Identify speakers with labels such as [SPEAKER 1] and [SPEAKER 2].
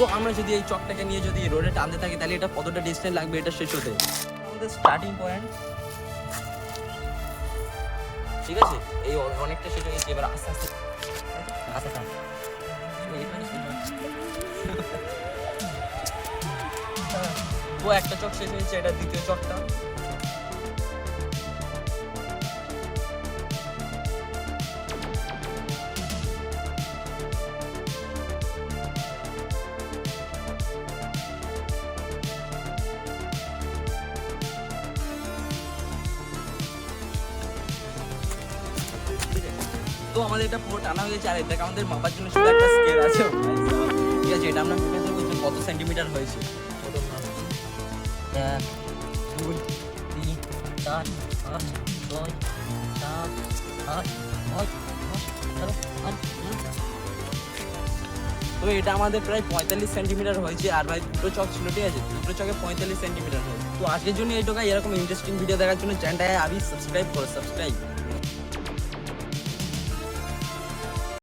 [SPEAKER 1] তো আমরা যদি এই চকটাকে নিয়ে যদি রোডে টানতে থাকি তাহলে এটা কতটা ডিস্টেন্স লাগবে এটা শেষ হতে। আমাদের স্টার্টিং পয়েন্ট, ঠিক আছে, এই অনেকটা শেষ হয়ে গেছে। এবার আস্তে আস্তে আস্তে আস্তে তো একটা চক শেষ হয়েছে, এটা দ্বিতীয় চকটা। তো আমাদের এটা পুরো টানা হয়ে গেছে। আর এটাকে আমাদের মাপার জন্য শুধু একটা স্কেল আছে, ঠিক আছে, এটা আমরা মেপে দেবো যে কত সেন্টিমিটার হয়েছে। 1 2 3 4 5 6 7 8 9 10 11 তো এটা আমাদের প্রায় 45 সেন্টিমিটার হয়েছে। আর ভাই দুটো চক ছিল, ঠিক আছে, দুটো চকে 45 সেন্টিমিটার হয়েছে। তো আজকের জন্য এইটুকু। এরকম ইন্টারেস্টিং ভিডিও দেখার জন্য চ্যানেলটাকে সাবস্ক্রাইব করো।